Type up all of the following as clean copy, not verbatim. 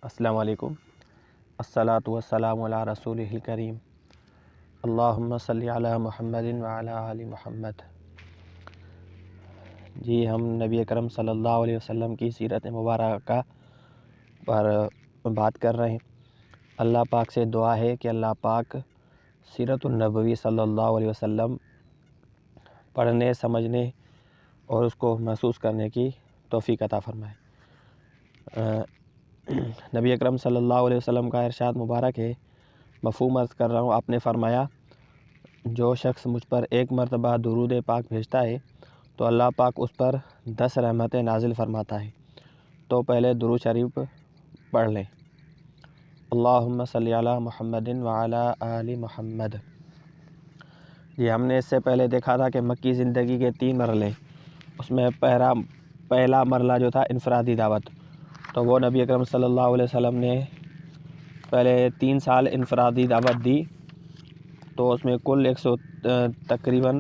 السلام علیکم۔ الصلاۃ والسلام علی رسولہ الکریم، اللہم صلی علی محمد وعلی آل محمد۔ جی ہم نبی اکرم صلی اللہ علیہ وسلم کی سیرت مبارکہ پر بات کر رہے ہیں۔ اللہ پاک سے دعا ہے کہ اللہ پاک سیرت النبوی صلی اللہ علیہ وسلم پڑھنے، سمجھنے اور اس کو محسوس کرنے کی توفیق عطا فرمائے۔ نبی اکرم صلی اللہ علیہ وسلم کا ارشاد مبارک ہے، مفہوم عرض کر رہا ہوں۔ آپ نے فرمایا، جو شخص مجھ پر ایک مرتبہ درود پاک بھیجتا ہے تو اللہ پاک اس پر 10 رحمتیں نازل فرماتا ہے۔ تو پہلے درود شریف پڑھ لیں۔ اللہم صلی علی محمد وعلی آل محمد۔ جی ہم نے اس سے پہلے دیکھا تھا کہ مکی زندگی کے 3 مرحلے، اس میں پہلا مرحلہ جو تھا انفرادی دعوت، تو وہ نبی اکرم صلی اللہ علیہ وسلم نے پہلے 3 سال انفرادی دعوت دی، تو اس میں کل تقریباً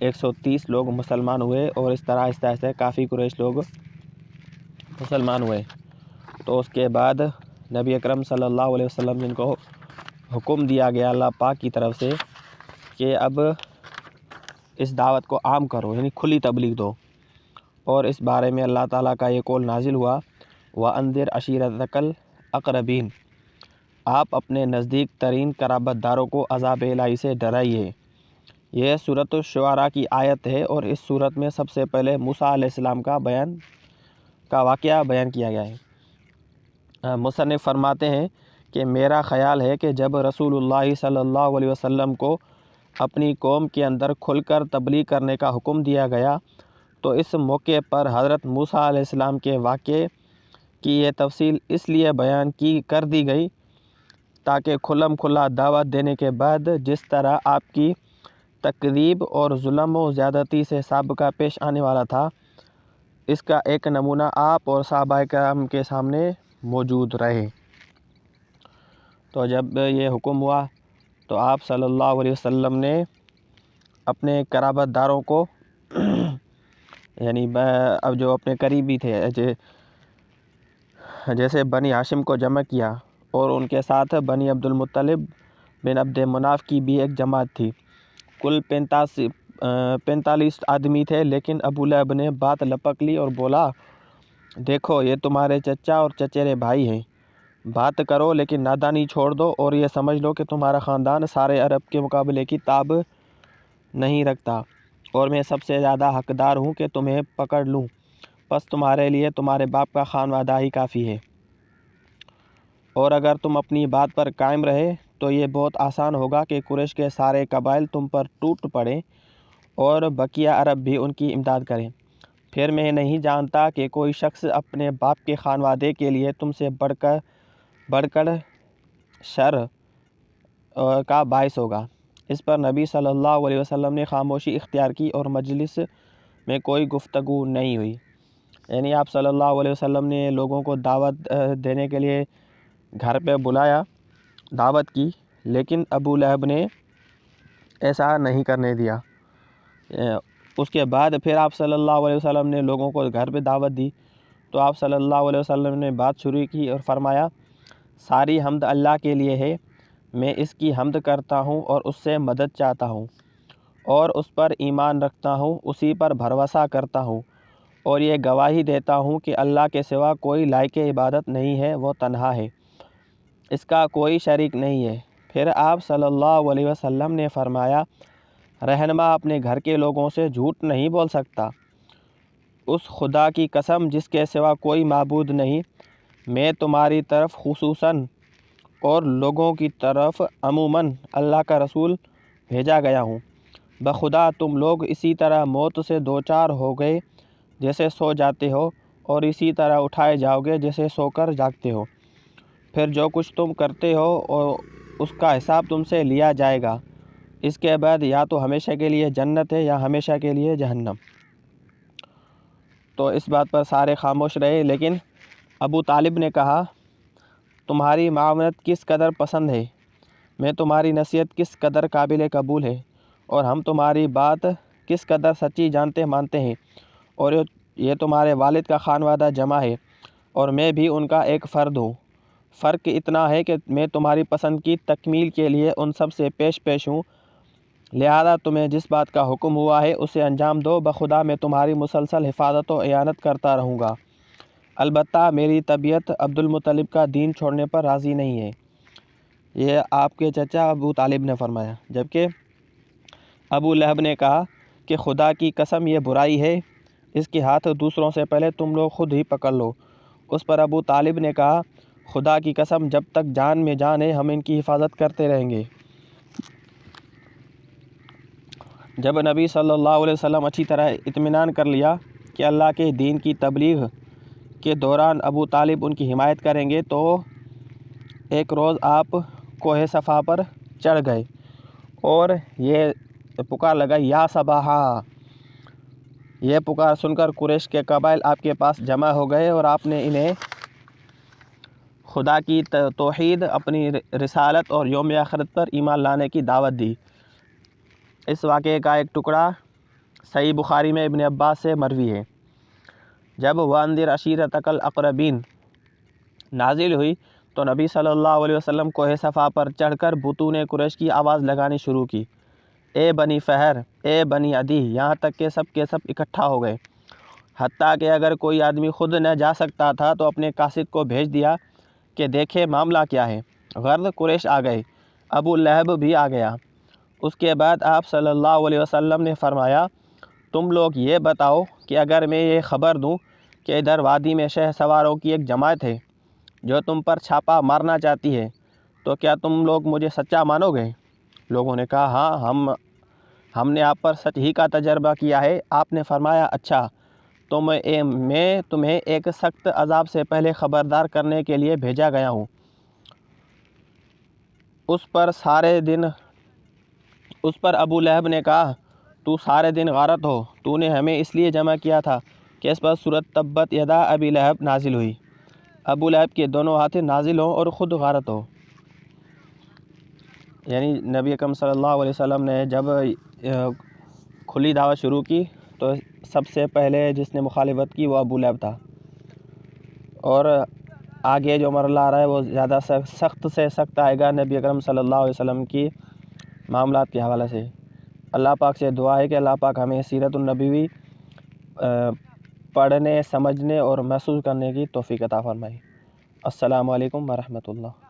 130 لوگ مسلمان ہوئے، اور اس طرح آہستہ آہستہ کافی قریش لوگ مسلمان ہوئے۔ تو اس کے بعد نبی اکرم صلی اللہ علیہ وسلم جن کو حکم دیا گیا اللہ پاک کی طرف سے کہ اب اس دعوت کو عام کرو، یعنی کھلی تبلیغ دو، اور اس بارے میں اللہ تعالیٰ کا یہ قول نازل ہوا، وَأَنذِرْ عَشِيرَتَكَ الْأَقْرَبِينَ، آپ اپنے نزدیک ترین قرابت داروں کو عذاب الہی سے ڈرائیے۔ یہ سورۃ الشعراء کی آیت ہے، اور اس سورت میں سب سے پہلے موسیٰ علیہ السلام کا واقعہ بیان کیا گیا ہے۔ مصنف فرماتے ہیں کہ میرا خیال ہے کہ جب رسول اللہ صلی اللہ علیہ وسلم کو اپنی قوم کے اندر کھل کر تبلیغ کرنے کا حکم دیا گیا، تو اس موقع پر حضرت موسیٰ علیہ السلام کے واقعے کی یہ تفصیل اس لیے بیان کر دی گئی تاکہ کھلم کھلا دعوت دینے کے بعد جس طرح آپ کی تکذیب اور ظلم و زیادتی سے سابقہ پیش آنے والا تھا، اس کا ایک نمونہ آپ اور صحابہ کرام کے سامنے موجود رہے۔ تو جب یہ حکم ہوا تو آپ صلی اللہ علیہ وسلم نے اپنے قرابت داروں کو یعنی اب جو اپنے قریبی تھے جیسے بنی ہاشم کو جمع کیا، اور ان کے ساتھ بنی عبد المطلب بن عبد مناف کی بھی ایک جماعت تھی۔ کل 45 آدمی تھے، لیکن ابو لہب نے بات لپک لی اور بولا، دیکھو یہ تمہارے چچا اور چچیرے بھائی ہیں، بات کرو لیکن نادانی چھوڑ دو، اور یہ سمجھ لو کہ تمہارا خاندان سارے عرب کے مقابلے کی تاب نہیں رکھتا، اور میں سب سے زیادہ حقدار ہوں کہ تمہیں پکڑ لوں، بس تمہارے لیے تمہارے باپ کا خانوادہ ہی کافی ہے، اور اگر تم اپنی بات پر قائم رہے تو یہ بہت آسان ہوگا کہ قریش کے سارے قبائل تم پر ٹوٹ پڑیں اور بقیہ عرب بھی ان کی امداد کریں۔ پھر میں نہیں جانتا کہ کوئی شخص اپنے باپ کے خانوادے کے لیے تم سے بڑھ کر شر کا باعث ہوگا۔ اس پر نبی صلی اللہ علیہ وسلم نے خاموشی اختیار کی، اور مجلس میں کوئی گفتگو نہیں ہوئی۔ یعنی آپ صلی اللہ علیہ وسلم نے لوگوں کو دعوت دینے کے لیے گھر پہ بلایا، دعوت کی، لیکن ابو لہب نے ایسا نہیں کرنے دیا۔ اس کے بعد پھر آپ صلی اللہ علیہ وسلم نے لوگوں کو گھر پہ دعوت دی، تو آپ صلی اللہ علیہ وسلم نے بات شروع کی اور فرمایا، ساری حمد اللہ کے لیے ہے، میں اس کی حمد کرتا ہوں اور اس سے مدد چاہتا ہوں، اور اس پر ایمان رکھتا ہوں، اسی پر بھروسہ کرتا ہوں، اور یہ گواہی دیتا ہوں کہ اللہ کے سوا کوئی لائق عبادت نہیں ہے، وہ تنہا ہے، اس کا کوئی شریک نہیں ہے۔ پھر آپ صلی اللہ علیہ وسلم نے فرمایا، رہنما اپنے گھر کے لوگوں سے جھوٹ نہیں بول سکتا، اس خدا کی قسم جس کے سوا کوئی معبود نہیں، میں تمہاری طرف خصوصاً اور لوگوں کی طرف عموماً اللہ کا رسول بھیجا گیا ہوں۔ بخدا تم لوگ اسی طرح موت سے دوچار ہو گئے جیسے سو جاتے ہو، اور اسی طرح اٹھائے جاؤ گے جیسے سو کر جاگتے ہو، پھر جو کچھ تم کرتے ہو اور اس کا حساب تم سے لیا جائے گا، اس کے بعد یا تو ہمیشہ کے لیے جنت ہے یا ہمیشہ کے لیے جہنم۔ تو اس بات پر سارے خاموش رہے، لیکن ابو طالب نے کہا، تمہاری معاونت کس قدر پسند ہے، میں تمہاری نصیحت کس قدر قابل قبول ہے، اور ہم تمہاری بات کس قدر سچی جانتے مانتے ہیں، اور یہ تمہارے والد کا خانوادہ جمع ہے، اور میں بھی ان کا ایک فرد ہوں۔ فرق اتنا ہے کہ میں تمہاری پسند کی تکمیل کے لیے ان سب سے پیش ہوں، لہذا تمہیں جس بات کا حکم ہوا ہے اسے انجام دو، بخدا میں تمہاری مسلسل حفاظت و اعانت کرتا رہوں گا۔ البتہ میری طبیعت عبد المطلب کا دین چھوڑنے پر راضی نہیں ہے۔ یہ آپ کے چچا ابو طالب نے فرمایا، جبکہ ابو لہب نے کہا کہ خدا کی قسم یہ برائی ہے، اس کے ہاتھ دوسروں سے پہلے تم لوگ خود ہی پکڑ لو۔ اس پر ابو طالب نے کہا، خدا کی قسم جب تک جان میں جان ہے ہم ان کی حفاظت کرتے رہیں گے۔ جب نبی صلی اللہ علیہ وسلم اچھی طرح اطمینان کر لیا کہ اللہ کے دین کی تبلیغ کے دوران ابو طالب ان کی حمایت کریں گے، تو ایک روز آپ کوہ صفا پر چڑھ گئے اور یہ پکار لگائی، یا صباحا۔ یہ پکار سن کر قریش کے قبائل آپ کے پاس جمع ہو گئے اور آپ نے انہیں خدا کی توحید، اپنی رسالت اور یوم آخرت پر ایمان لانے کی دعوت دی۔ اس واقعے کا ایک ٹکڑا صحیح بخاری میں ابن عباس سے مروی ہے۔ جب وَأَنذِرْ عَشِيرَتَكَ الْأَقْرَبِينَ نازل ہوئی تو نبی صلی اللہ علیہ وسلم کوہ صفا پر چڑھ کر بطون قریش کی آواز لگانی شروع کی، اے بنی فہر، اے بنی عدی، یہاں تک کہ سب کے سب اکٹھا ہو گئے۔ حتیٰ کہ اگر کوئی آدمی خود نہ جا سکتا تھا تو اپنے قاصد کو بھیج دیا کہ دیکھے معاملہ کیا ہے۔ غرض قریش آ گئے، ابو لہب بھی آ گیا۔ اس کے بعد آپ صلی اللہ علیہ وسلم نے فرمایا، تم لوگ یہ بتاؤ کہ اگر میں یہ خبر دوں کہ ادھر وادی میں شہ سواروں کی ایک جماعت ہے جو تم پر چھاپا مارنا چاہتی ہے، تو کیا تم لوگ مجھے سچا مانو گے؟ لوگوں نے کہا، ہاں، ہم نے آپ پر سچ ہی کا تجربہ کیا ہے۔ آپ نے فرمایا، اچھا، تو میں تمہیں ایک سخت عذاب سے پہلے خبردار کرنے کے لیے بھیجا گیا ہوں۔ اس پر ابو لہب نے کہا، تو سارے دن غارت ہو، تو نے ہمیں اس لیے جمع کیا تھا کہ اس پر سورۃ تبت یدا ابی لہب نازل ہوئی، ابو لہب کے دونوں ہاتھ نازل ہوں اور خود غارت ہو۔ یعنی نبی اکرم صلی اللہ علیہ وسلم نے جب کھلی دعوت شروع کی تو سب سے پہلے جس نے مخالفت کی وہ ابو لہب تھا، اور آگے جو مرحلہ آ رہا ہے وہ زیادہ سخت سے سخت آئے گا نبی اکرم صلی اللہ علیہ وسلم کی معاملات کے حوالے سے۔ اللہ پاک سے دعا ہے کہ اللہ پاک ہمیں سیرت النبوی پڑھنے، سمجھنے اور محسوس کرنے کی توفیق عطا فرمائے۔ السلام علیکم ورحمۃ اللہ۔